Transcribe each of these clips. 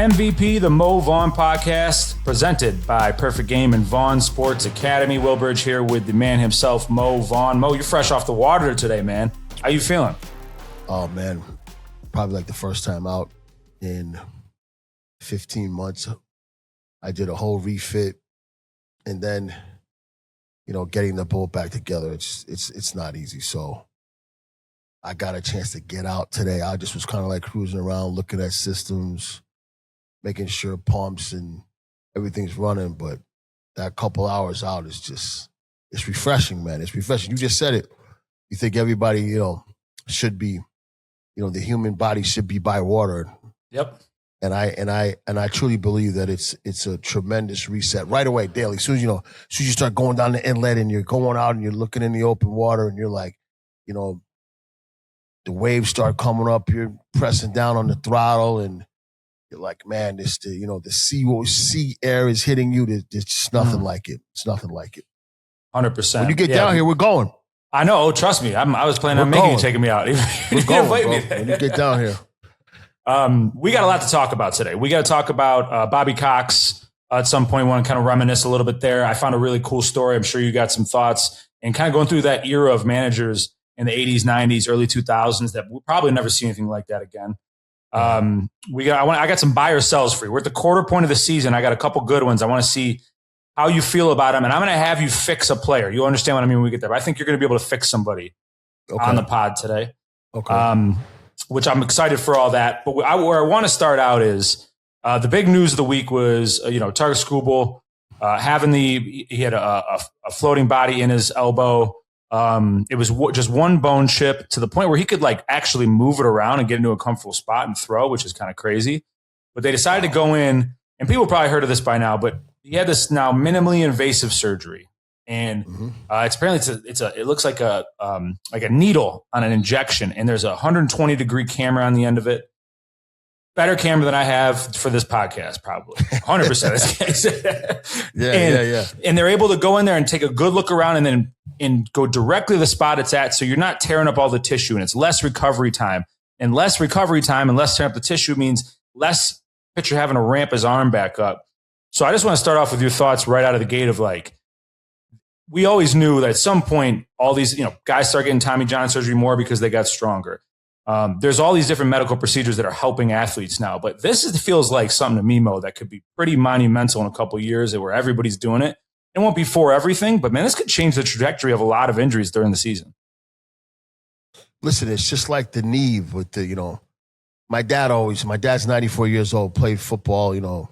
MVP, the Mo Vaughn podcast, presented by Perfect Game and Vaughn Sports Academy. Will Bridge here with the man himself, Mo Vaughn. Mo, you're fresh off the water today, man. How you feeling? Oh, man. Probably like the first time out in 15 months. I did a whole refit, and then, getting the boat back together, it's not easy. So I got a chance to get out today. I just was kind of like cruising around, looking at systems, making sure pumps and everything's running. But that couple hours out is it's refreshing, man. It's refreshing. You just said it. You think everybody, should be, the human body should be by water. Yep. And I truly believe that it's a tremendous reset right away, daily. As soon as you start going down the inlet and you're going out and you're looking in the open water and you're like, the waves start coming up, you're pressing down on the throttle and you're like, man, the sea air is hitting you. There's just nothing like it. It's nothing like it. 100%. When you get down here, we're going. I know. Oh, trust me. I was planning on making you taking me out. We're going, bro. When you get down here. We got a lot to talk about today. We got to talk about Bobby Cox at some point. We want to kind of reminisce a little bit there. I found a really cool story. I'm sure you got some thoughts and kind of going through that era of managers in the 80s, 90s, early 2000s that we'll probably never see anything like that again. I got some buy or sells for you. We're at the quarter point of the season. I got a couple good ones. I want to see how you feel about them. And I'm going to have you fix a player. You'll understand what I mean when we get there. But I think you're going to be able to fix somebody on the pod today. Okay. Which I'm excited for all that. But where I want to start out is the big news of the week was, Target Skubal he had a floating body in his elbow. It was just one bone chip to the point where he could actually move it around and get into a comfortable spot and throw, which is kind of crazy. But they decided to go in, and people probably heard of this by now, but he had this now minimally invasive surgery. And it's apparently it looks like a needle on an injection, and there's a 120 degree camera on the end of it. Better camera than I have for this podcast, probably 100%. Yeah. And they're able to go in there and take a good look around, and go directly to the spot it's at, so you're not tearing up all the tissue, and it's less recovery time. And less recovery time and less tearing up the tissue means less pitcher having to ramp his arm back up. So I just want to start off with your thoughts right out of the gate of we always knew that at some point, all these, guys start getting Tommy John surgery more because they got stronger. There's all these different medical procedures that are helping athletes now, but feels like something to me, Mo, that could be pretty monumental in a couple of years where everybody's doing it. It won't be for everything, but man, this could change the trajectory of a lot of injuries during the season. Listen, it's just like the knee with my dad's 94 years old, played football,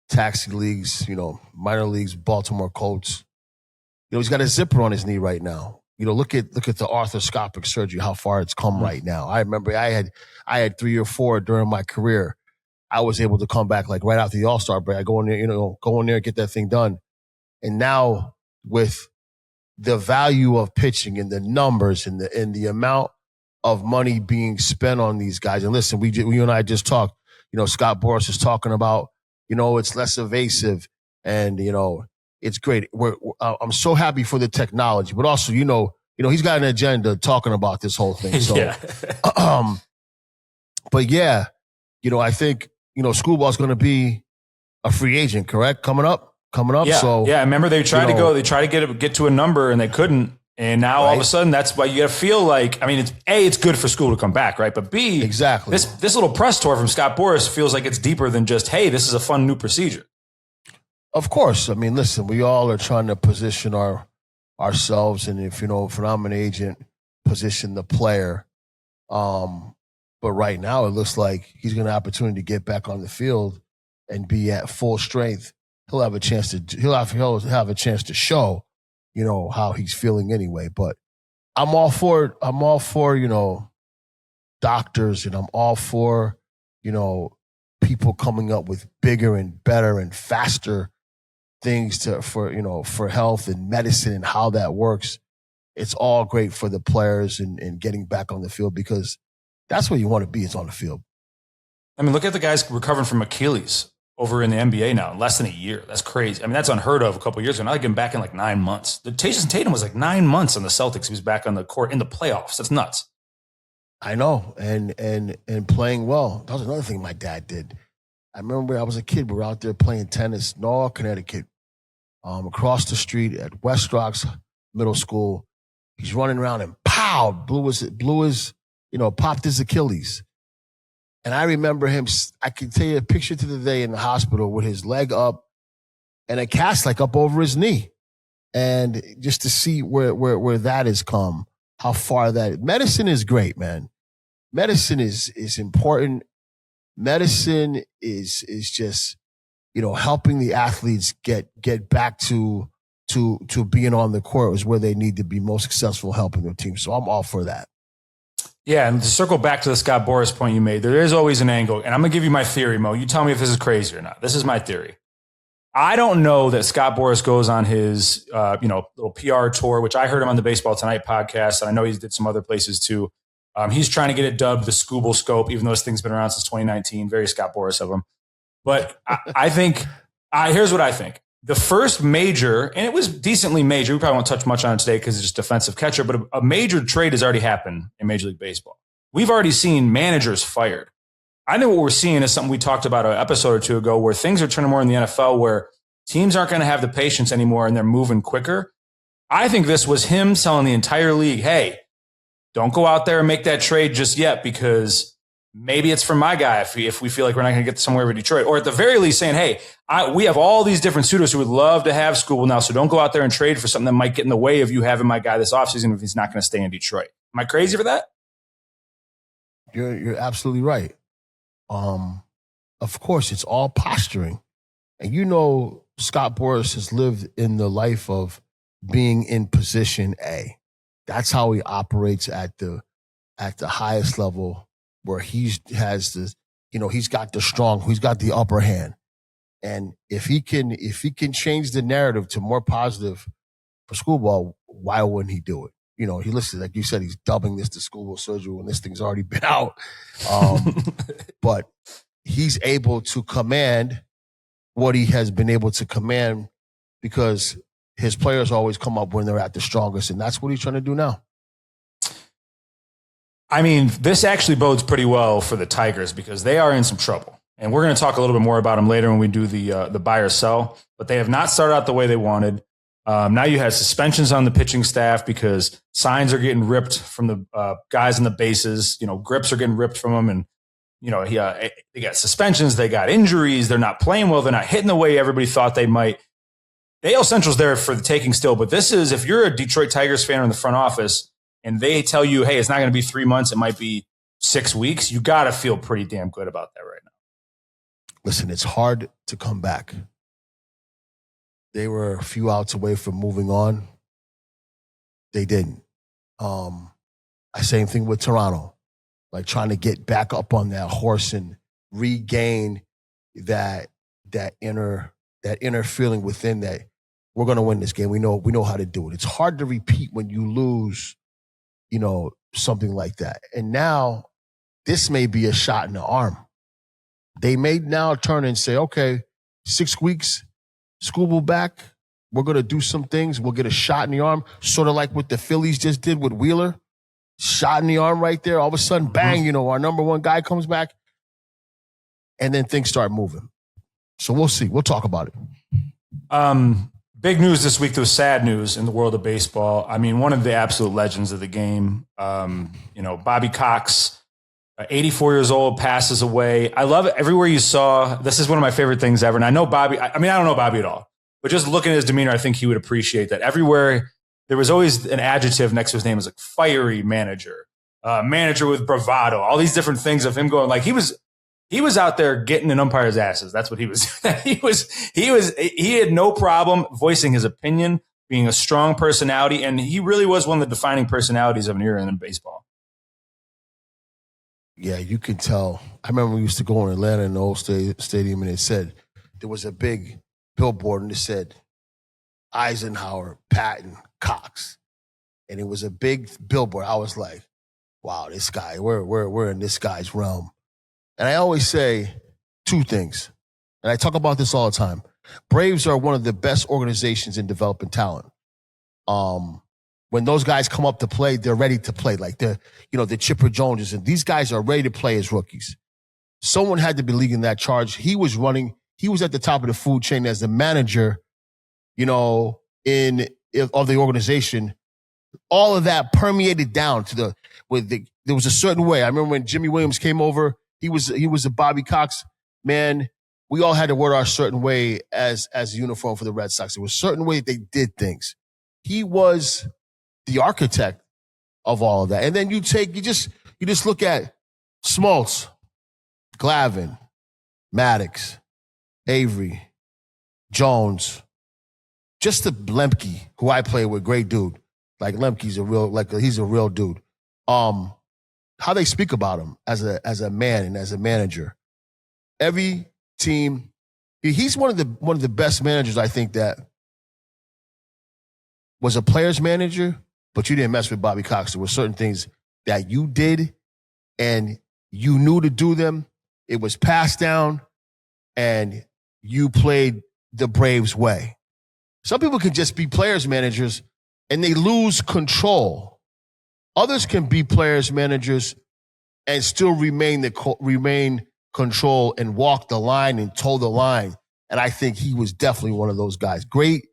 taxi leagues, minor leagues, Baltimore Colts. He's got a zipper on his knee right now. Look at the arthroscopic surgery, how far it's come right now. I remember I had 3 or 4 during my career. I was able to come back right after the All-Star break. I go in there, and get that thing done. And now with the value of pitching and the numbers and the amount of money being spent on these guys. And listen, you and I just talked, Scott Boras is talking about, it's less evasive and, it's great. I'm so happy for the technology, but also, he's got an agenda talking about this whole thing. So, yeah. But yeah, I think, Skubal's going to be a free agent, correct? Coming up. Yeah. So yeah. Remember they tried to get to a number and they couldn't. And now all of a sudden that's why you got to feel it's good for school to come back. Right. But B, exactly. This little press tour from Scott Boras feels like it's deeper than just, hey, this is a fun new procedure. Of course. Listen, we all are trying to position ourselves. And if I'm an agent, position the player. But right now it looks like he's going to have an opportunity to get back on the field and be at full strength. He'll have a chance to show, how he's feeling anyway. But I'm all for doctors, and I'm all for, people coming up with bigger and better and faster things for health and medicine and how that works. It's all great for the players and getting back on the field, because that's where you want to be, is on the field. Look at the guys recovering from Achilles over in the NBA now in less than a year. That's crazy. That's unheard of a couple of years ago. Now they get him back in 9 months. Jason Tatum was 9 months on the Celtics. He was back on the court in the playoffs. That's nuts. I know. And playing well. That was another thing my dad did. I remember I was a kid. We were out there playing tennis, Norwalk, Connecticut, across the street at West Rocks Middle School. He's running around and pow, popped his Achilles. And I remember him, I can tell you a picture to the day in the hospital with his leg up and a cast like up over his knee. And just to see where that has come, how far medicine is great, man. Medicine is important. Medicine is just, helping the athletes get back to being on the court is where they need to be most successful helping their team. So I'm all for that. Yeah, and to circle back to the Scott Boras point you made, there is always an angle. And I'm going to give you my theory, Mo. You tell me if this is crazy or not. This is my theory. I don't know that Scott Boras goes on his, little PR tour, which I heard him on the Baseball Tonight podcast, and I know he did some other places too. He's trying to get it dubbed the Scooble Scope, even though this thing's been around since 2019. Very Scott Boras of him. But I think, here's what I think. The first major, and it was decently major, we probably won't touch much on it today because it's just defensive catcher, but a major trade has already happened in Major League Baseball. We've already seen managers fired. I think what we're seeing is something we talked about an episode or two ago where things are turning more in the NFL where teams aren't going to have the patience anymore and they're moving quicker. I think this was him telling the entire league, hey, don't go out there and make that trade just yet because maybe it's for my guy if we feel like we're not going to get somewhere with Detroit. Or at the very least saying, hey, we have all these different suitors who would love to have Scooble now, so don't go out there and trade for something that might get in the way of you having my guy this offseason if he's not going to stay in Detroit. Am I crazy for that? You're absolutely right. Of course, it's all posturing. And Scott Boras has lived in the life of being in position A. That's how he operates at the highest level where he's got the upper hand. And if he can change the narrative to more positive for Scooble, why wouldn't he do it? He listed, like you said, he's dubbing this the Scooble surgery when this thing's already been out. But he's able to command what he has been able to command because his players always come up when they're at the strongest, and that's what he's trying to do now. I mean, this actually bodes pretty well for the Tigers because they are in some trouble. And we're going to talk a little bit more about them later when we do the buy or sell. But they have not started out the way they wanted. Now you have suspensions on the pitching staff because signs are getting ripped from the guys on the bases. Grips are getting ripped from them. And, they got suspensions. They got injuries. They're not playing well. They're not hitting the way everybody thought they might. The AL Central's there for the taking still. But this is, if you're a Detroit Tigers fan or in the front office, and they tell you, hey, it's not going to be 3 months, it might be 6 weeks, you got to feel pretty damn good about that right now. Listen, it's hard to come back. They were a few outs away from moving on. They didn't. Same thing with Toronto, like trying to get back up on that horse and regain that inner feeling within that we're going to win this game. We know how to do it. It's hard to repeat when you lose something like that. And now this may be a shot in the arm. They may now turn and say, okay, 6 weeks, Scooble back. We're going to do some things. We'll get a shot in the arm, sort of like what the Phillies just did with Wheeler. Shot in the arm right there. All of a sudden, bang, our number one guy comes back. And then things start moving. So we'll see. We'll talk about it. Big news this week. There was sad news in the world of baseball. I mean, one of the absolute legends of the game, Bobby Cox, 84 years old, passes away. I love it. Everywhere you saw, this is one of my favorite things ever. And I know Bobby, I don't know Bobby at all, but just looking at his demeanor, I think he would appreciate that. Everywhere, there was always an adjective next to his name. It was like fiery manager, manager with bravado, all these different things of him going like he was out there getting in umpires' asses. That's what he was. He had no problem voicing his opinion, being a strong personality, and he really was one of the defining personalities of an era in baseball. Yeah, you can tell. I remember we used to go in Atlanta in the old stadium, and it said there was a big billboard, and it said Eisenhower, Patton, Cox, and it was a big billboard. I was like, wow, this guy, we're in this guy's realm. And I always say two things, and I talk about this all the time. Braves are one of the best organizations in developing talent. When those guys come up to play, they're ready to play. Like the Chipper Joneses, and these guys are ready to play as rookies. someone had to be leading that charge. He was at the top of the food chain as the manager, of the organization. All of that permeated down to there was a certain way. I remember when Jimmy Williams came over, he was a Bobby Cox man. We all had to wear our certain way as a uniform for the Red Sox. There was a certain way they did things. He was the architect of all of that. And then you just look at Smoltz, Glavine, Maddox, Avery, Jones, just the Lemke, who I play with, great dude. Like Lemke's he's a real dude. How they speak about him as a man and as a manager. Every team, he's one of the best managers, I think, that was a player's manager, but you didn't mess with Bobby Cox. There were certain things that you did and you knew to do them. It was passed down and you played the Braves way. Some people can just be players managers and they lose control. Others can be players managers and still remain control and walk the line and toe the line. And I think he was definitely one of those guys. Great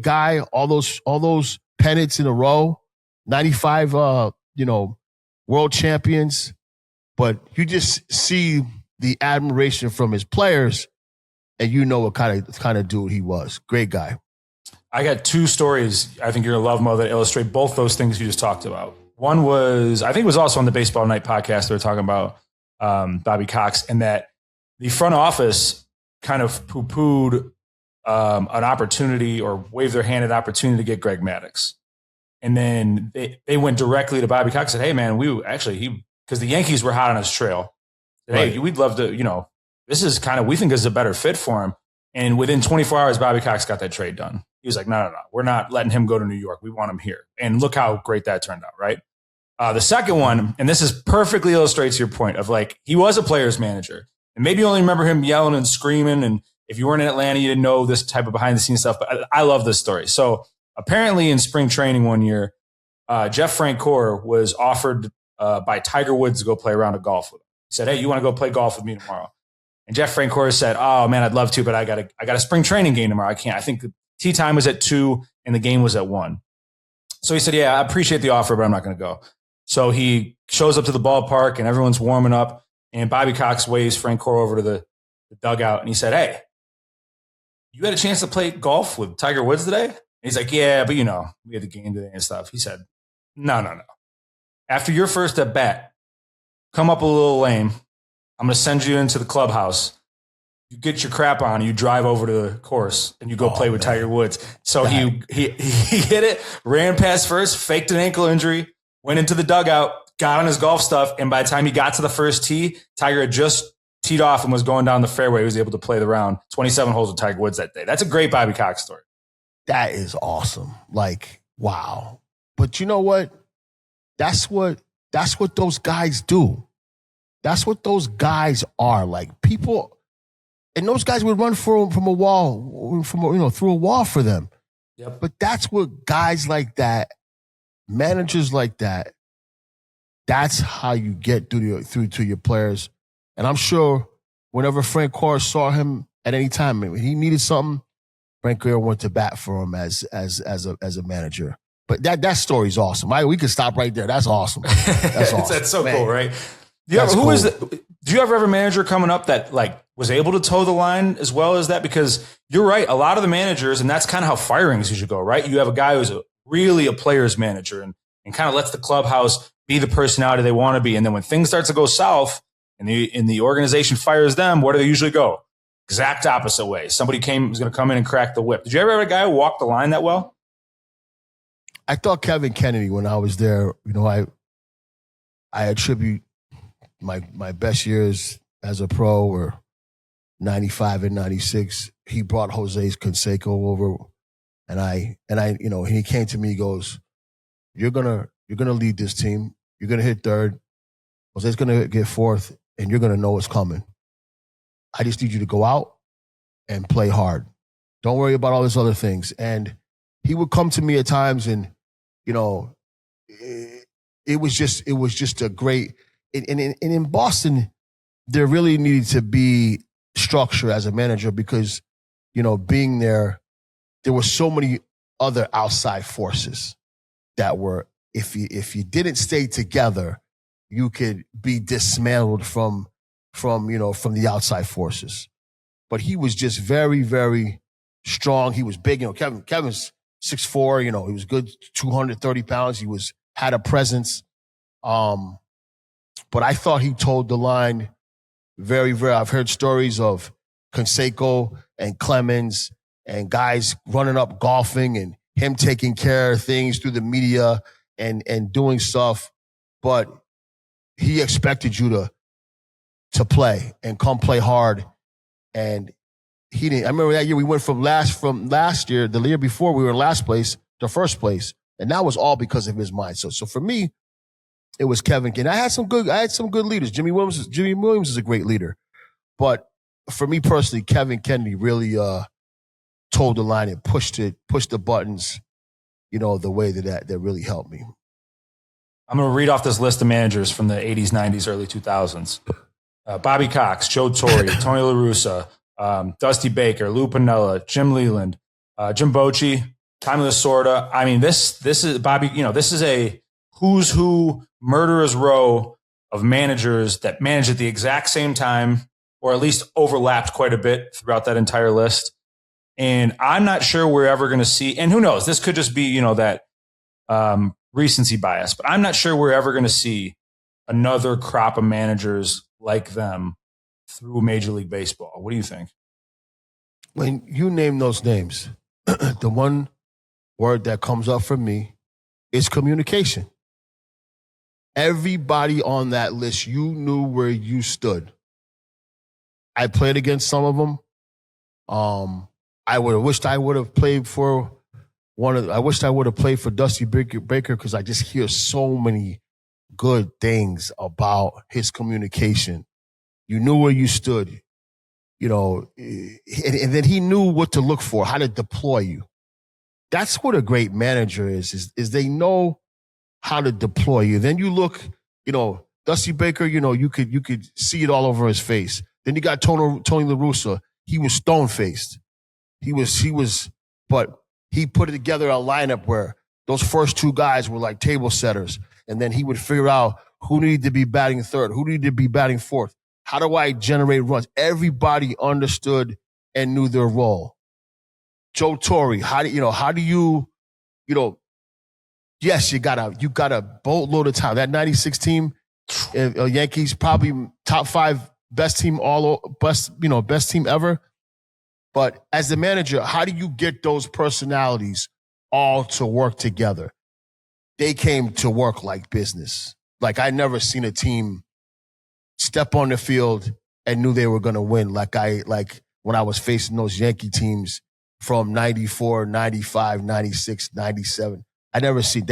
guy. All those pennants in a row, 95, world champions. But you just see the admiration from his players, and you know what kind of dude he was. Great guy. I got two stories I think you're going to love, Mo, that illustrate both those things you just talked about. One was, I think it was also on the Baseball Night podcast, they were talking about Bobby Cox, and that the front office kind of poo-pooed an opportunity or waved their hand at opportunity to get Greg Maddux. And then they went directly to Bobby Cox and said, hey, man, because the Yankees were hot on his trail. Said, hey, right. We'd love to, this is we think this is a better fit for him. And within 24 hours, Bobby Cox got that trade done. He was like, no, we're not letting him go to New York. We want him here. And look how great that turned out, right? The second one, and this is perfectly illustrates your point of he was a player's manager. And maybe you only remember him yelling and screaming. And if you weren't in Atlanta, you didn't know this type of behind the scenes stuff. But I love this story. So apparently in spring training one year, Jeff Francoeur was offered by Tiger Woods to go play a round of golf with him. He said, hey, you want to go play golf with me tomorrow? And Jeff Francoeur said, oh, man, I'd love to, but I got a spring training game tomorrow. I can't. I think the tee time was at 2 and the game was at 1. So he said, yeah, I appreciate the offer, but I'm not going to go. So he shows up to the ballpark and everyone's warming up. And Bobby Cox waves Francoeur over to the dugout. And he said, hey, you had a chance to play golf with Tiger Woods today? And he's like, yeah, but we had the game today and stuff. He said, no. After your first at bat, come up a little lame. I'm going to send you into the clubhouse. You get your crap on, you drive over to the course, and you go play with Tiger Woods. So he hit it, ran past first, faked an ankle injury, went into the dugout, got on his golf stuff, and by the time he got to the first tee, Tiger had just teed off and was going down the fairway. He was able to play the round, 27 holes with Tiger Woods that day. That's a great Bobby Cox story. That is awesome. Wow. But you know what? That's what those guys do. That's what those guys are. People, and those guys would run through a wall for them. Yep. But that's what guys like that, managers like that, that's how you get through to your players. And I'm sure whenever Francoeur saw him at any time, when he needed something, Francoeur went to bat for him as a manager. But that story's awesome. We could stop right there. That's awesome. That's awesome. That's so cool, right? Do you ever have a manager coming up that was able to toe the line as well as that? Because you're right, a lot of the managers, and that's kind of how firings usually go, right? You have a guy who's really a player's manager and kind of lets the clubhouse be the personality they want to be. And then when things start to go south and the organization fires them, where do they usually go? Exact opposite way. Somebody was going to come in and crack the whip. Did you ever have a guy who walked the line that well? I thought Kevin Kennedy, when I was there, I attribute my best years as a pro were 95 and 96. He brought Jose Canseco over, and he came to me. He goes, "You're gonna lead this team. You're gonna hit third. Jose's gonna get fourth, and you're gonna know what's coming. I just need you to go out and play hard. Don't worry about all these other things." And he would come to me at times, and it was just a great. And in Boston, there really needed to be structure as a manager because, being there were so many other outside forces that were, if you didn't stay together, you could be dismantled from the outside forces. But he was just very, very strong. He was big. Kevin's 6'4", he was good, 230 pounds. He had a presence. But I thought he told the line very, very. I've heard stories of Canseco and Clemens and guys running up golfing and him taking care of things through the media and doing stuff. But he expected you to play and come play hard. And he didn't. I remember that year we went from last year, the year before we were in last place to first place. And that was all because of his mind. So for me, it was Kevin Kennedy. I had some good leaders. Jimmy Williams is a great leader. But for me personally, Kevin Kennedy really told the line and pushed the buttons, the way that really helped me. I'm going to read off this list of managers from the 80s, 90s, early 2000s. Bobby Cox, Joe Torre, Tony La Russa, Dusty Baker, Lou Piniella, Jim Leland, Jim Bochy, Tommy Lasorda. I mean, this is Bobby, this is a who's who murderer's row of managers that managed at the exact same time, or at least overlapped quite a bit throughout that entire list. And I'm not sure we're ever going to see, and who knows, this could just be, that recency bias, but I'm not sure we're ever going to see another crop of managers like them through Major League Baseball. What do you think? When you name those names, the one word that comes up for me is communication. Everybody on that list, you knew where you stood. I played against some of them. I wished I would have played for I wished I would have played for Dusty Baker because I just hear so many good things about his communication. You knew where you stood, and then he knew what to look for, how to deploy you. That's what a great manager is they know how to deploy you. Then you look, Dusty Baker, you could see it all over his face. Then you got Tony La Russa. He was stone-faced. But he put it together a lineup where those first two guys were like table setters. And then he would figure out who needed to be batting third, who needed to be batting fourth. How do I generate runs? Everybody understood and knew their role. Joe Torre, how do you, yes, you got a boatload of talent. That 96 team, Yankees, probably top 5 best team best team ever. But as the manager, how do you get those personalities all to work together? They came to work like business. Like I never seen a team step on the field and knew they were going to win. Like when I was facing those Yankee teams from 94, 95, 96, 97. I never see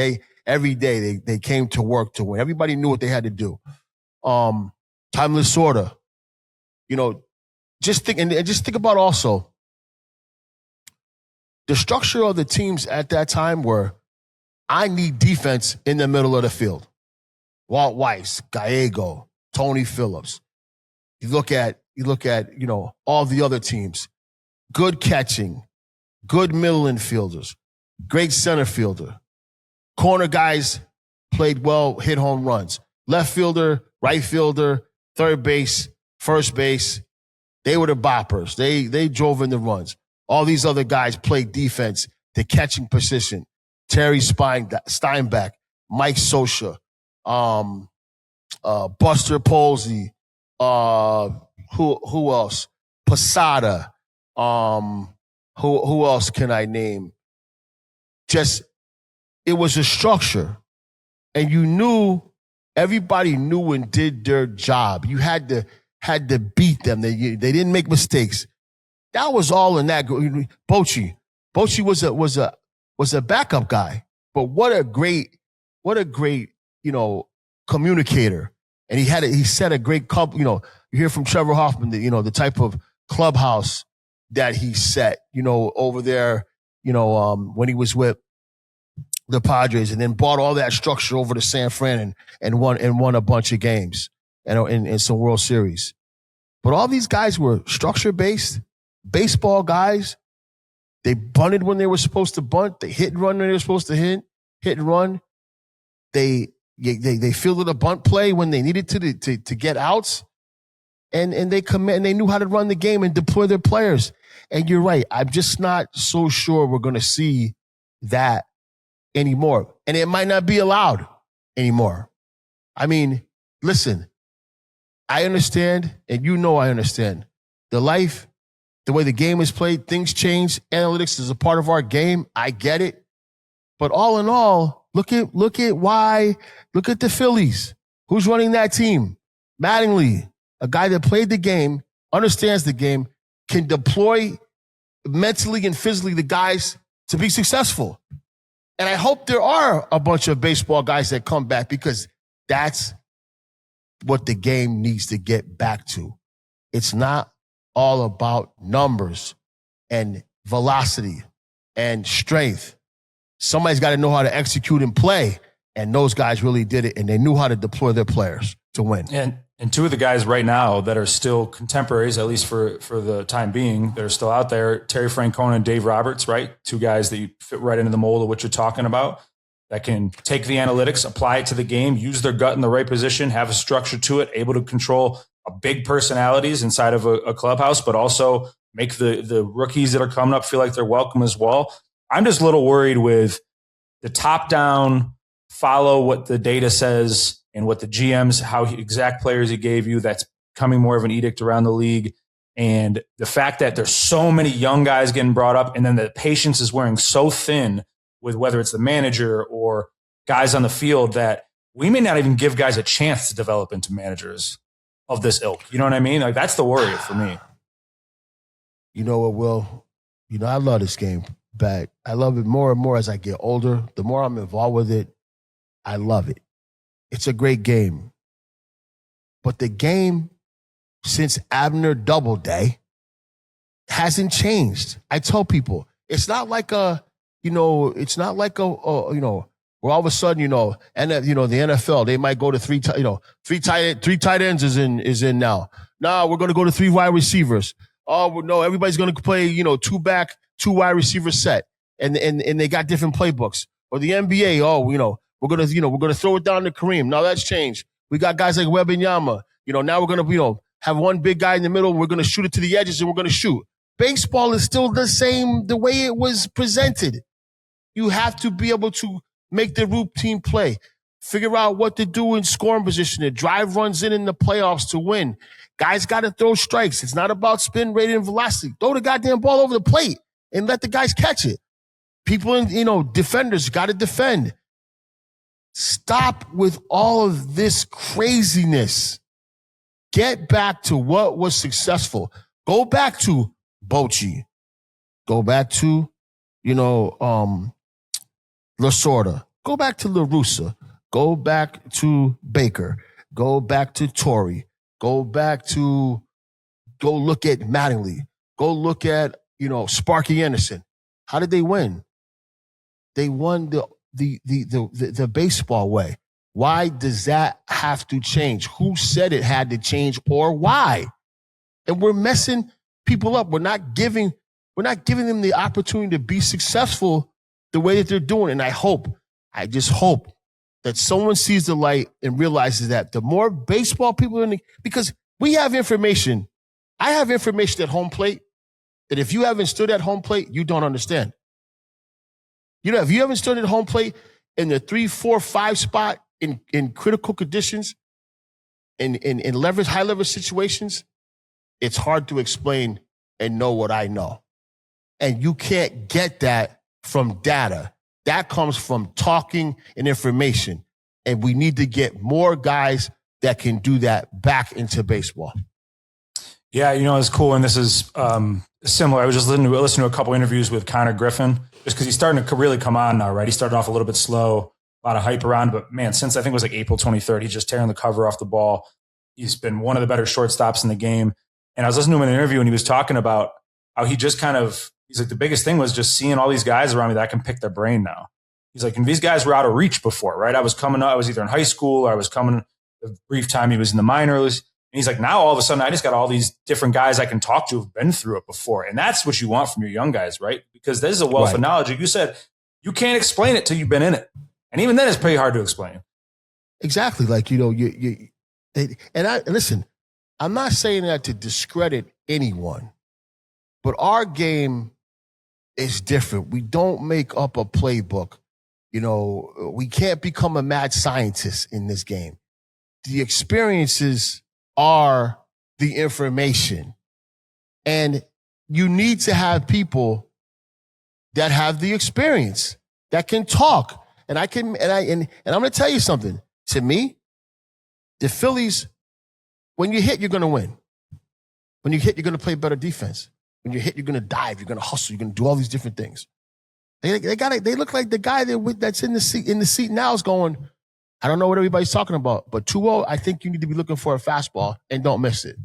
every day they came to work to win. Everybody knew what they had to do. Time Lasorda, just think about also the structure of the teams at that time were, I need defense in the middle of the field. Walt Weiss, Gallego, Tony Phillips. You look at all the other teams. Good catching, good middle infielders, great center fielder. Corner guys played well, hit home runs. Left fielder, right fielder, third base, first base. They were the boppers. They drove in the runs. All these other guys played defense, the catching position. Terry Steinbeck, Mike Scioscia, Buster Posey, who else? Posada. Who else can I name? Just, it was a structure. And you knew, everybody knew and did their job. You had to beat them. They didn't make mistakes. That was all in that. Bochy was a backup guy, but what a great communicator. And he set a great you hear from Trevor Hoffman the type of clubhouse that he set over there when he was with the Padres, and then brought all that structure over to San Fran and won a bunch of games and in some World Series. But all these guys were structure-based, baseball guys. They bunted when they were supposed to bunt. They hit and run when they were supposed to hit and run. They fielded a bunt play when they needed to get outs. And they commit, and they knew how to run the game and deploy their players. And you're right. I'm just not so sure we're going to see that anymore. And it might not be allowed anymore. I mean, listen, I understand, and you know I understand. The way the game is played, things change. Analytics is a part of our game. I get it. But all in all, look at the Phillies. Who's running that team? Mattingly, a guy that played the game, understands the game, can deploy mentally and physically the guys to be successful. And I hope there are a bunch of baseball guys that come back, because that's what the game needs to get back to. It's not all about numbers and velocity and strength. Somebody's got to know how to execute and play. And those guys really did it, and they knew how to deploy their players to win. And two of the guys right now that are still contemporaries, at least for the time being, that are still out there, Terry Francona and Dave Roberts, right? Two guys that you fit right into the mold of what you're talking about, that can take the analytics, apply it to the game, use their gut in the right position, have a structure to it, able to control big personalities inside of a clubhouse, but also make the rookies that are coming up feel like they're welcome as well. I'm just a little worried with the top-down, follow what the data says and what the GMs, exact players he gave you, that's becoming more of an edict around the league. And the fact that there's so many young guys getting brought up, and then the patience is wearing so thin with whether it's the manager or guys on the field, that we may not even give guys a chance to develop into managers of this ilk. You know what I mean? Like, that's the worry for me. You know what, Will? You know, I love this game back. I love it more and more as I get older. The more I'm involved with it, I love it. It's a great game. But the game, since Abner Doubleday, hasn't changed. I tell people, it's not like where all of a sudden, and the NFL, they might go to three tight ends is in now. Now we're going to go to 3 wide receivers. Oh, no, everybody's going to play, 2 wide receiver set. And they got different playbooks. Or the NBA, we're gonna throw it down to Kareem. Now that's changed. We got guys like Wembanyama. Now we're gonna have one big guy in the middle. We're gonna shoot it to the edges, and we're gonna shoot. Baseball is still the same, the way it was presented. You have to be able to make the routine play, figure out what to do in scoring position, to drive runs in the playoffs to win. Guys got to throw strikes. It's not about spin rate and velocity. Throw the goddamn ball over the plate and let the guys catch it. People defenders got to defend. Stop with all of this craziness. Get back to what was successful. Go back to Bochy. Go back to, Lasorda. Go back to La Russa. Go back to Baker. Go back to Torrey. Go look at Mattingly. Go look at, Sparky Anderson. How did they win? They won the baseball way. Why does that have to change? Who said it had to change, or why? And we're messing people up. We're not giving them the opportunity to be successful the way that they're doing. And I just hope that someone sees the light and realizes that the more baseball people because we have information. I have information at home plate that if you haven't stood at home plate, you don't understand. If you haven't stood at home plate in the 3, 4, 5 spot in critical conditions, in high leverage situations, it's hard to explain and know what I know. And you can't get that from data. That comes from talking and information. And we need to get more guys that can do that back into baseball. Yeah, it's cool. And this is similar. I was just listening to a couple interviews with Connor Griffin, just because he's starting to really come on now, right? He started off a little bit slow, a lot of hype around, but man, since I think it was like April 23rd, he's just tearing the cover off the ball. He's been one of the better shortstops in the game. And I was listening to him in an interview, and he was talking about how he just he's like, the biggest thing was just seeing all these guys around me that I can pick their brain now. He's like, and these guys were out of reach before, right? I was coming up, I was either in high school or I was coming the brief time he was in the minors. And he's like, now all of a sudden, I just got all these different guys I can talk to who've been through it before. And that's what you want from your young guys, right? Because there's a wealth of knowledge. Like you said, you can't explain it till you've been in it. And even then, it's pretty hard to explain. Exactly. Like, listen, I'm not saying that to discredit anyone, but our game is different. We don't make up a playbook. We can't become a mad scientist in this game. The experiences are the information. And you need to have people that have the experience, that can talk. And I'm going to tell you something. To me, the Phillies, when you hit, you're going to win. When you hit, you're going to play better defense. When you hit, you're going to dive. You're going to hustle. You're going to do all these different things. They look like the guy that's in the seat now is going, I don't know what everybody's talking about, but 2-0, I think you need to be looking for a fastball and don't miss it.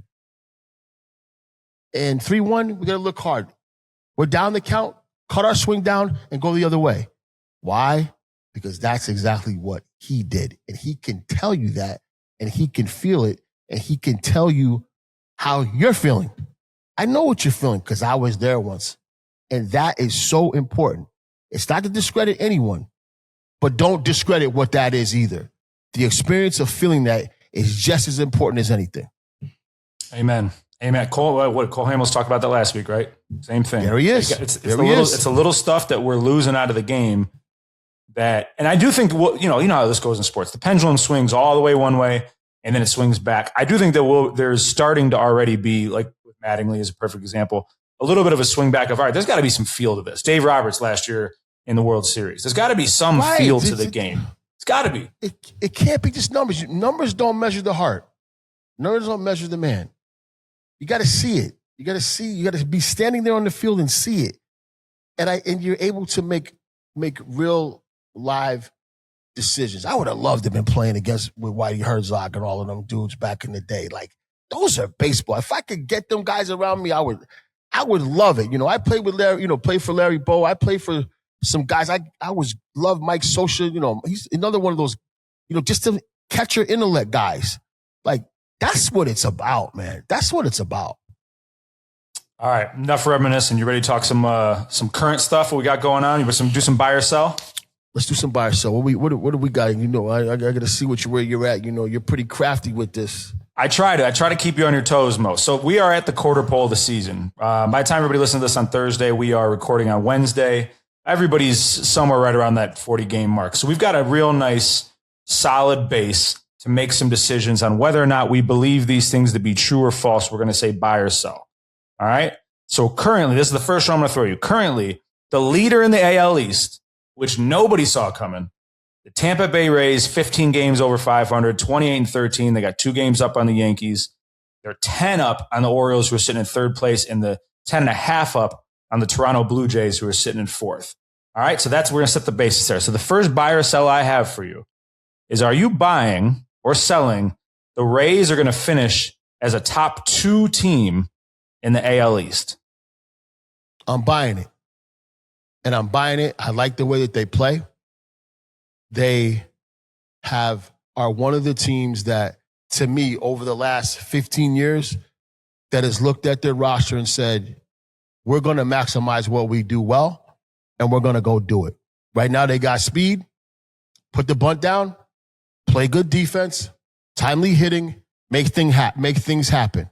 And 3-1, we got to look hard. We're down the count, cut our swing down, and go the other way. Why? Because that's exactly what he did. And he can tell you that, and he can feel it, and he can tell you how you're feeling. I know what you're feeling because I was there once. And that is so important. It's not to discredit anyone, but don't discredit what that is either. The experience of feeling that is just as important as anything. Amen. Cole Hamels talked about that last week, right? Same thing. There he is. It's a little stuff that we're losing out of the game. And I do think, you know how this goes in sports. The pendulum swings all the way one way, and then it swings back. I do think that there's starting to already be, like with Mattingly is a perfect example, a little bit of a swing back of, all right, there's got to be some feel to this. Dave Roberts last year in the World Series. There's got to be some feel to the game. It's got to be. It can't be just numbers. Numbers don't measure the heart. Numbers don't measure the man. You got to see it. You got to be standing there on the field and see it. And you're able to make real live decisions. I would have loved to have been playing with Whitey Herzog and all of them dudes back in the day. Like, those are baseball. If I could get them guys around me, I would love it. I played with Larry, played for Larry Bowe. I played for some guys. I love Mike Scioscia. He's another one of those, just to catch your intellect guys. Like, that's what it's about, man. That's what it's about. All right, enough reminiscing. You ready to talk some current stuff? What we got going on? You want do some buy or sell? Let's do some buy or sell. What do we got? I got to see where you're at. You're pretty crafty with this. I try to keep you on your toes, Mo. So we are at the quarter pole of the season. By the time everybody listens to this on Thursday, we are recording on Wednesday. Everybody's somewhere right around that 40-game mark. So we've got a real nice, solid base to make some decisions on whether or not we believe these things to be true or false. We're going to say buy or sell. All right? So currently, this is the first one I'm going to throw you. Currently, the leader in the AL East, which nobody saw coming, the Tampa Bay Rays, 15 games over 500, 28-13. They got 2 games up on the Yankees. They're 10 up on the Orioles, who are sitting in third place, and the 10.5 up on the Toronto Blue Jays, who are sitting in fourth. All right, so we're going to set the basis there. So the first buy or sell I have for you is, are you buying or selling the Rays are going to finish as a top 2 team in the AL East? I'm buying it. And I'm buying it. I like the way that they play. They are one of the teams that, to me, over the last 15 years, that has looked at their roster and said, we're going to maximize what we do well, and we're going to go do it. Right now, they got speed, put the bunt down, play good defense, timely hitting, make things happen.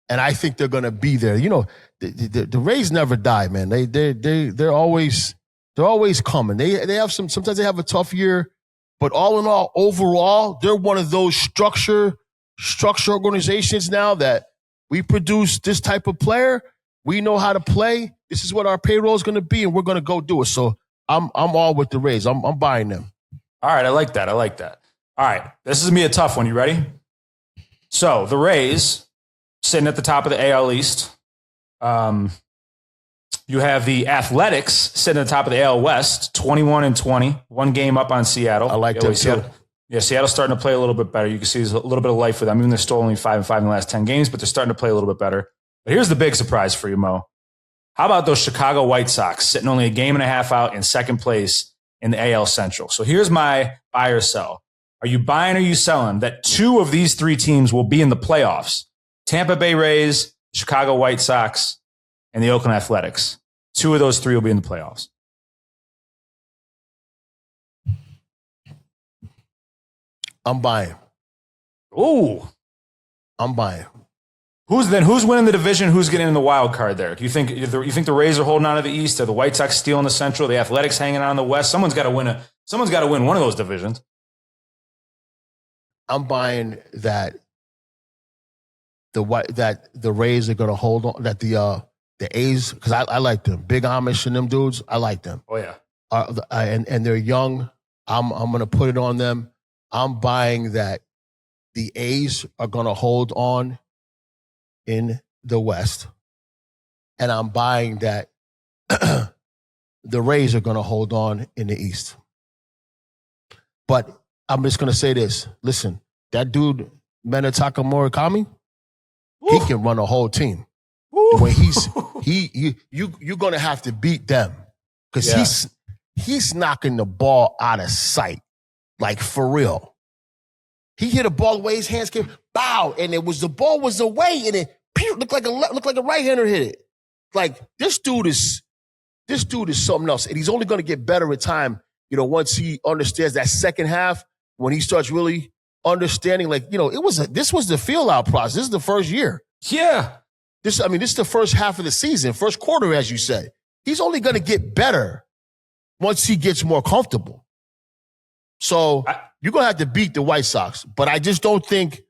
And I think they're going to be there. The Rays never die, man. They're always coming. They have sometimes they have a tough year, but all in all, overall, they're one of those structure organizations now that we produce this type of player. We know how to play. This is what our payroll is going to be, and we're going to go do it. So I'm all with the Rays. I'm buying them. All right, I like that. All right, this is going to be a tough one. You ready? So the Rays sitting at the top of the AL East. You have the Athletics sitting at the top of the AL West, 21-20, 1 game up on Seattle. I like them too. Seattle's starting to play a little bit better. You can see there's a little bit of life with them. Even they're still only 5-5 in the last 10 games, but they're starting to play a little bit better. But here's the big surprise for you, Mo. How about those Chicago White Sox sitting only a game and a half out in second place in the AL Central? So here's my buy or sell. Are you buying or are you selling that 2 of these 3 teams will be in the playoffs? Tampa Bay Rays, Chicago White Sox, and the Oakland Athletics. 2 of those 3 will be in the playoffs. I'm buying. Ooh. I'm buying. Who's winning the division? Who's getting in the wild card there? Do you think the Rays are holding on to the East? Are the White Sox stealing the Central? The Athletics hanging on the West? Someone's got to win one of those divisions. I'm buying that the Rays are going to hold on. That the A's, because I like them. Big Amish and them dudes. I like them. Oh yeah. And they're young. I'm going to put it on them. I'm buying that the A's are going to hold on in the West. And I'm buying that the Rays are going to hold on in the East. But I'm just going to say this. Listen, that dude, Menataka Murakami, he can run a whole team. When you're going to have to beat them because he's knocking the ball out of sight. Like, for real. He hit a ball the way his hands came, bow, and the ball was away, and it looked like a right-hander hit it. Like, this dude is something else, and he's only going to get better with time. Once he understands that second half, when he starts really understanding, this was the feel-out process. This is the first year. Yeah. This is the first half of the season, first quarter, as you said. He's only going to get better once he gets more comfortable. So you're going to have to beat the White Sox, but I just don't think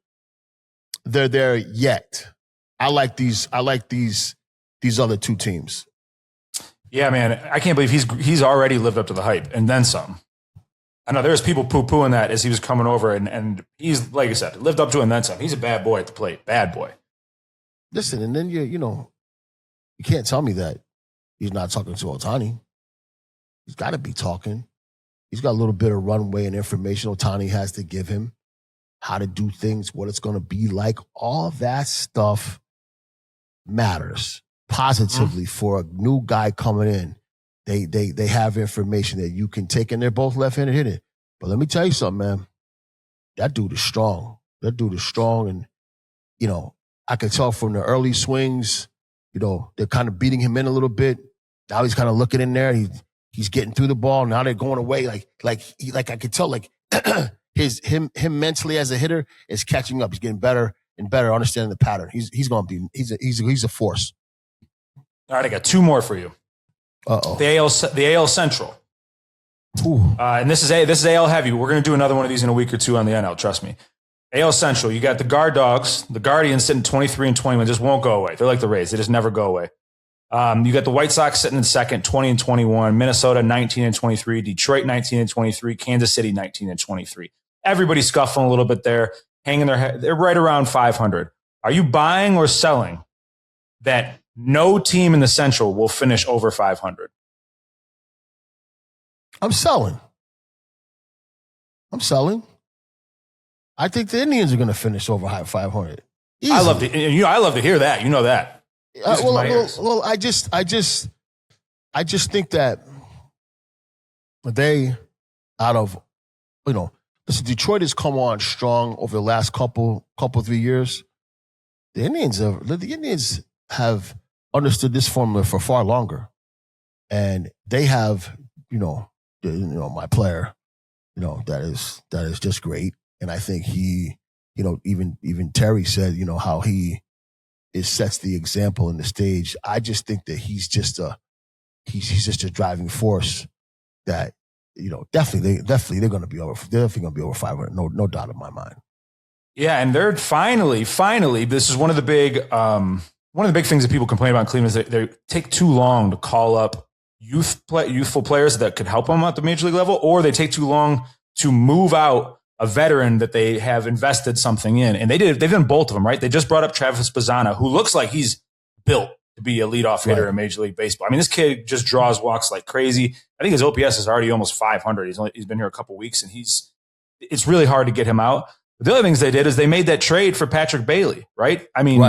they're there yet. I like these other 2 teams. Yeah, man, I can't believe he's already lived up to the hype and then some. I know there's people poo-pooing that as he was coming over, and he's, like I said, lived up to it and then some. He's a bad boy at the plate. Bad boy. Listen, and then you can't tell me that he's not talking to Ohtani. He's got to be talking. He's got a little bit of runway and information Ohtani has to give him, how to do things, what it's going to be like. All that stuff matters positively for a new guy coming in. They have information that you can take, and they're both left-handed hitting. But let me tell you something, man. That dude is strong. And, I could tell from the early swings, they're kind of beating him in a little bit. Now he's kind of looking in there. He's getting through the ball. Now they're going away. Like I could tell, him mentally as a hitter is catching up. He's getting better and better, understanding the pattern. He's a force. All right, I got 2 more for you. Uh-oh. The AL Central. And this is AL heavy. We're going to do another one of these in a week or 2 on the NL. Trust me. AL Central. You got the Guard Dogs, the Guardians sitting 23 and 21, just won't go away. They're like the Rays. They just never go away. You got the White Sox sitting in second, 20 and 21. Minnesota 19 and 23. Detroit 19 and 23. Kansas City 19 and 23. Everybody's scuffling a little bit there, hanging their head. They're right around 500. Are you buying or selling that no team in the Central will finish over 500? I'm selling. I think the Indians are going to finish over 500. Easily. I love to hear that. You know that. Well, I just think that they, out of, listen, Detroit has come on strong over the last couple 3 years. The Indians have understood this formula for far longer, and they have, my player, that is just great, and I think he, even Terry said, how he sets the example in the stage. I just think that he's just a driving force that, definitely they're going to be over. They're definitely going to be over 500. No doubt in my mind. Yeah, and they're finally. This is one of the big things that people complain about in Cleveland is they take too long to call up youthful players that could help them at the major league level, or they take too long to move out a veteran that they have invested something in. And they've done both of them, right? They just brought up Travis Bazzana, who looks like he's built to be a leadoff hitter in Major League Baseball. I mean, this kid just draws walks like crazy. I think his OPS is already almost 500. He's been here a couple weeks, and it's really hard to get him out. But the other things they did is they made that trade for Patrick Bailey, right? I mean,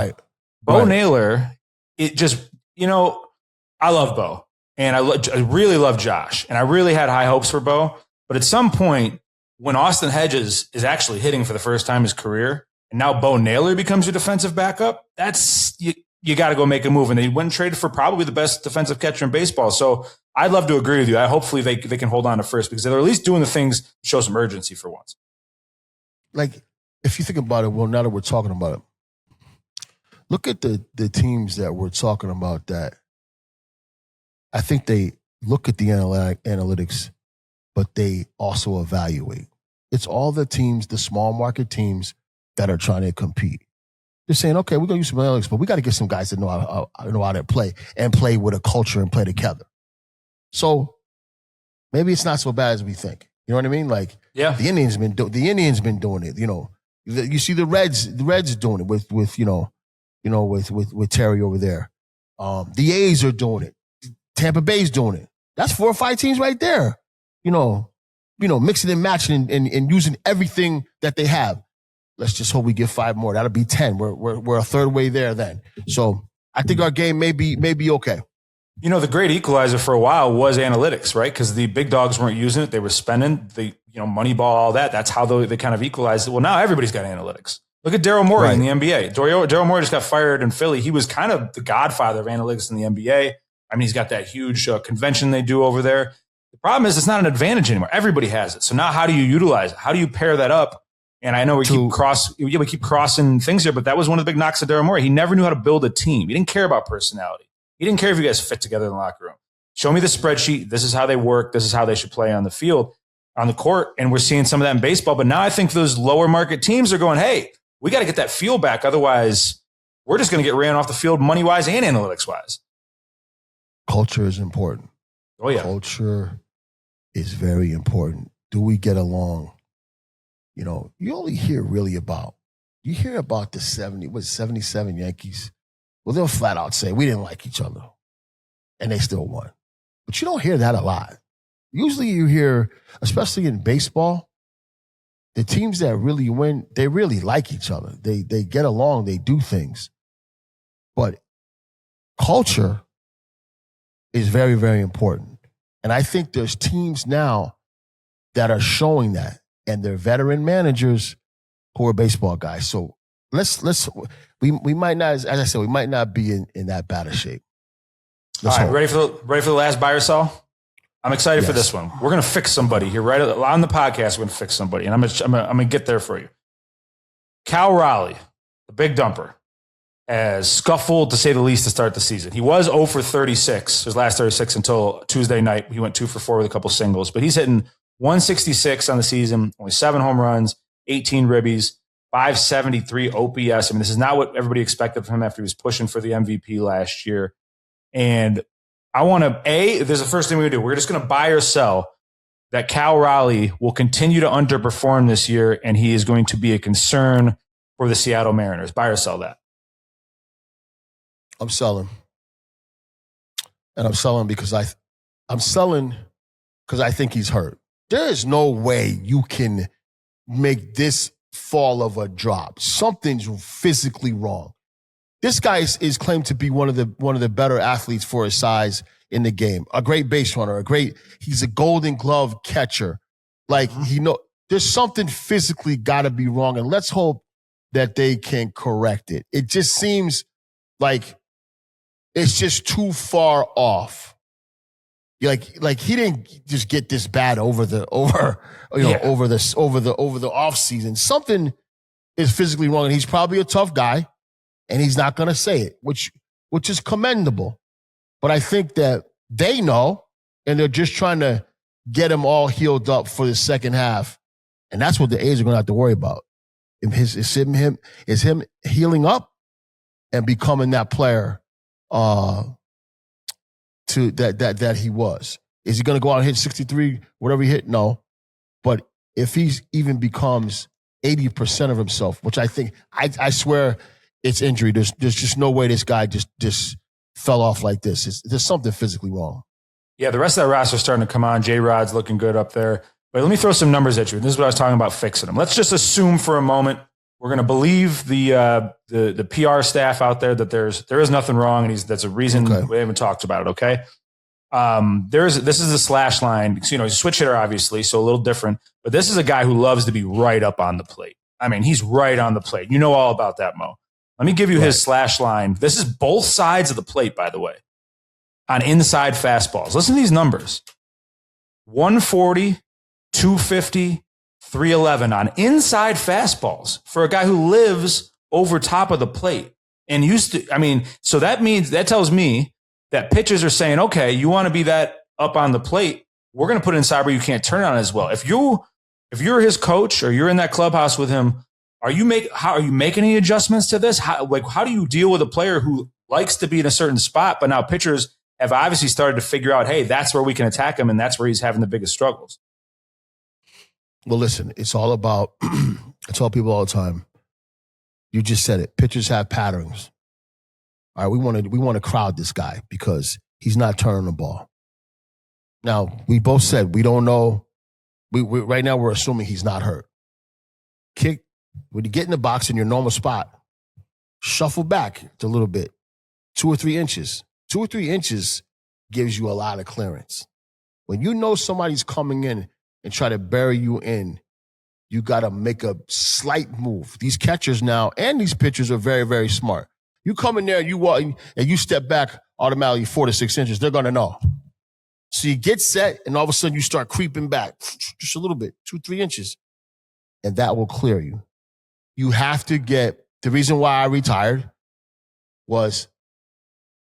Bo Naylor, it just, I love Bo, and I really love Josh, and I really had high hopes for Bo. But at some point, when Austin Hedges is actually hitting for the first time in his career, and now Bo Naylor becomes your defensive backup, that's you got to go make a move. And they went and traded for probably the best defensive catcher in baseball. So I'd love to agree with you. Hopefully they can hold on to first because they're at least doing the things to show some urgency for once. Like, if you think about it, well, now that we're talking about it, look at the teams that we're talking about that I think they look at the analytics, but they also evaluate. It's all the teams, the small market teams that are trying to compete. They're saying, okay, we're going to use some analytics, but we got to get some guys that know how to play and play with a culture and play together. So maybe it's not so bad as we think. You know what I mean? Like, yeah, the Indians been doing it. You know, you see the Reds doing it with Terry over there. The A's are doing it. Tampa Bay's doing it. That's 4 or 5 teams right there. You know, mixing and matching and using everything that they have. Let's just hope we get 5 more. That'll be 10. We're a third way there then. So I think our game may be okay. You know, the great equalizer for a while was analytics, right? Because the big dogs weren't using it. They were spending Moneyball, all that. That's how they kind of equalized it. Well, now everybody's got analytics. Look at Daryl Morey in the NBA. Daryl Morey just got fired in Philly. He was kind of the godfather of analytics in the NBA. I mean, he's got that huge convention they do over there. The problem is it's not an advantage anymore. Everybody has it. So now how do you utilize it? How do you pair that up? And I know we keep crossing things here, but that was one of the big knocks of Daryl Morey. He never knew how to build a team. He didn't care about personality. He didn't care if you guys fit together in the locker room. Show me the spreadsheet. This is how they work. This is how they should play on the field, on the court. And we're seeing some of that in baseball. But now I think those lower market teams are going, hey, we got to get that feel back. Otherwise, we're just going to get ran off the field money-wise and analytics-wise. Culture is important. Oh, yeah. Culture is very important. Do we get along? You know, you only hear really about the 77 Yankees. Well, they'll flat out say, we didn't like each other. And they still won. But you don't hear that a lot. Usually you hear, especially in baseball, the teams that really win, they really like each other. They get along, they do things. But culture is very, very important. And I think there's teams now that are showing that. And they're veteran managers who are baseball guys. So we might not, as I said, we might not be in that bad of shape. All right, ready for the last buy or sell? I'm excited for this one. We're going to fix somebody here right on the podcast. We're going to fix somebody, and I'm going to get there for you. Cal Raleigh, the big dumper, has scuffled to say the least to start the season. He was 0 for 36, his last 36 until Tuesday night. He went 2 for 4 with a couple singles, but he's hitting 166 on the season, only 7 home runs, 18 ribbies, 573 OPS. I mean, this is not what everybody expected from him after he was pushing for the MVP last year. And I want to, there's the first thing we do. We're just going to buy or sell that Cal Raleigh will continue to underperform this year, and he is going to be a concern for the Seattle Mariners. Buy or sell that? I'm selling. And I'm selling because I think he's hurt. There is no way you can make this fall of a drop. Something's physically wrong. This guy is claimed to be one of the better athletes for his size in the game. A great base runner, he's a Golden Glove catcher. Like, there's something physically got to be wrong, and let's hope that they can correct it. It just seems like it's just too far off. Like he didn't just get this bad over the off season. Something is physically wrong, and he's probably a tough guy, and he's not going to say it, which is commendable. But I think that they know, and they're just trying to get him all healed up for the second half, and that's what the A's are going to have to worry about. Is him healing up and becoming that player to that he was. Is he going to go out and hit 63, whatever he hit? No. But if he even becomes 80% of himself, which I think, I swear it's injury. There's just no way this guy just fell off like this. There's something physically wrong. Yeah, the rest of that roster is starting to come on. J-Rod's looking good up there. But let me throw some numbers at you. This is what I was talking about fixing them. Let's just assume for a moment we're going to believe the PR staff out there that there is nothing wrong, and that's a reason we haven't talked about it, okay? This is a slash line. So, he's a switch hitter, obviously, so a little different. But this is a guy who loves to be right up on the plate. I mean, he's right on the plate. You know all about that, Mo. Let me give you his slash line. This is both sides of the plate, by the way, on inside fastballs. Listen to these numbers. 140, 250, 311 on inside fastballs for a guy who lives over top of the plate. And so that tells me that pitchers are saying, okay, you want to be that up on the plate, we're going to put it inside where you can't turn on as well. If you're his coach or you're in that clubhouse with him, are you making any adjustments to this? How do you deal with a player who likes to be in a certain spot, but now pitchers have obviously started to figure out, hey, that's where we can attack him, and that's where he's having the biggest struggles? Well, listen, it's all about, I tell people all the time, you just said it, pitchers have patterns. All right, we want to crowd this guy because he's not turning the ball. Now, we both said we don't know. Right now we're assuming he's not hurt. When you get in the box in your normal spot, shuffle back a little bit, 2 or 3 inches. 2 or 3 inches gives you a lot of clearance. When you know somebody's coming in and try to bury you in, you got to make a slight move. These catchers now and these pitchers are very, very smart. You come in there and you walk and you step back automatically 4 to 6 inches, they're going to know. So you get set and all of a sudden you start creeping back just a little bit, 2, 3 inches, and that will clear you. You have to the reason why I retired was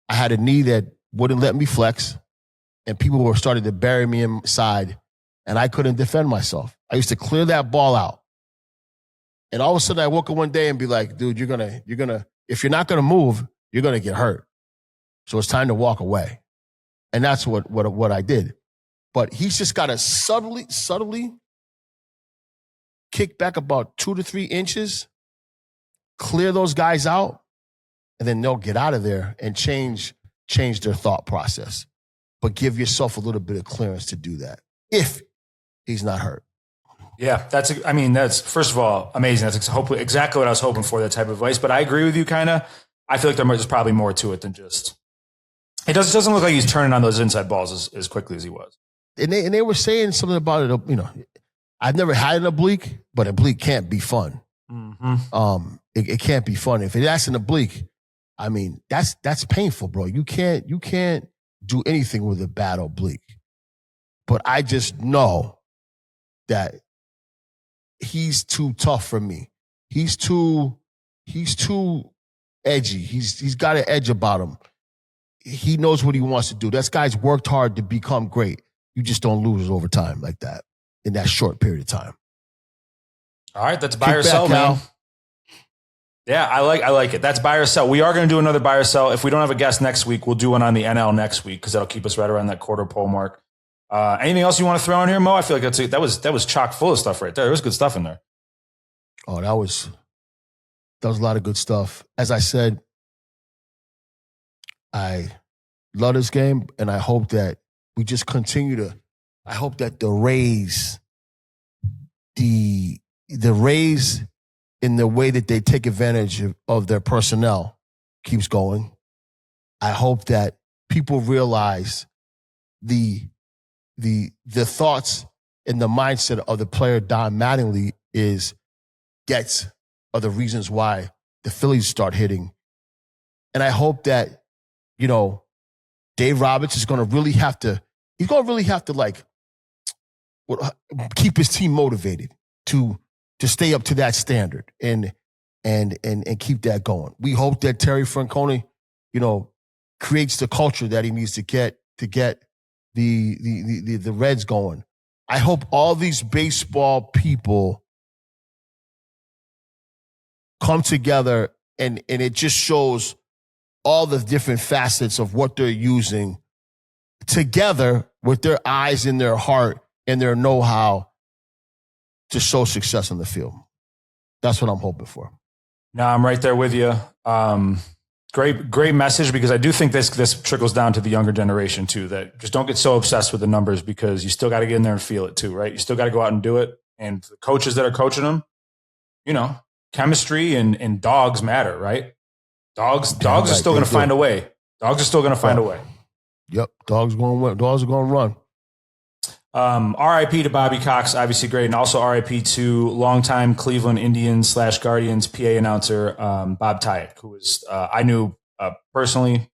I had a knee that wouldn't let me flex and people were starting to bury me inside and I couldn't defend myself. I used to clear that ball out. And all of a sudden I woke up one day and be like, dude, you're gonna, if you're not going to move, you're going to get hurt. So it's time to walk away. And that's what I did. But he's just got to subtly kick back about 2 to 3 inches, clear those guys out, and then they'll get out of there and change their thought process. But give yourself a little bit of clearance to do that if he's not hurt. Yeah, that's first of all amazing. That's hopefully exactly what I was hoping for, that type of advice. But I agree with you, kind of. I feel like there's probably more to it than just. It doesn't look like he's turning on those inside balls as quickly as he was. And they were saying something about it. I've never had an oblique, but oblique can't be fun. Mm-hmm. It can't be fun if that's an oblique. I mean, that's painful, bro. You can't do anything with a bad oblique. But I just know that he's too tough for me. He's too edgy. He's got an edge about him. He knows what he wants to do. That guy's worked hard to become great. You just don't lose over time like that in that short period of time. All right, that's buy or sell, man. Yeah, I like it. That's buy or sell. We are going to do another buy or sell. If we don't have a guest next week, we'll do one on the NL next week because that'll keep us right around that quarter pole mark. Anything else you want to throw in here, Mo? I feel like that was chock full of stuff right there. There was good stuff in there. Oh, that was a lot of good stuff. As I said, I love this game, and I hope that we just continue to. I hope that the Rays in the way that they take advantage of their personnel keeps going. I hope that people realize the thoughts and the mindset of the player Don Mattingly are the reasons why the Phillies start hitting. And I hope that, Dave Roberts is going to really have to keep his team motivated to stay up to that standard and keep that going. We hope that Terry Francona, creates the culture that he needs to get the Reds going. I hope all these baseball people come together and it just shows all the different facets of what they're using together with their eyes and their heart and their know-how to show success on the field. That's what I'm hoping for. No, I'm right there with you. Great message, because I do think this trickles down to the younger generation too, that just don't get so obsessed with the numbers, because you still got to get in there and feel it too, right? You still got to go out and do it. And the coaches that are coaching them, chemistry and dogs matter, right? Dogs are still going to find a way. Dogs are still going to find a way. Yep, dogs going to dogs are going to run. RIP to Bobby Cox, obviously great, and also RIP to longtime Cleveland Indians / Guardians PA announcer Bob Tyack, who was I knew personally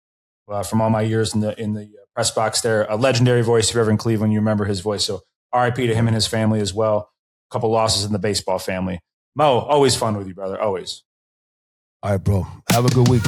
from all my years in the press box there, a legendary voice. If you're ever in Cleveland, you remember his voice. So RIP to him and his family as well. A couple losses in the baseball family. Mo, always fun with you, brother. Always. All right, bro. Have a good week.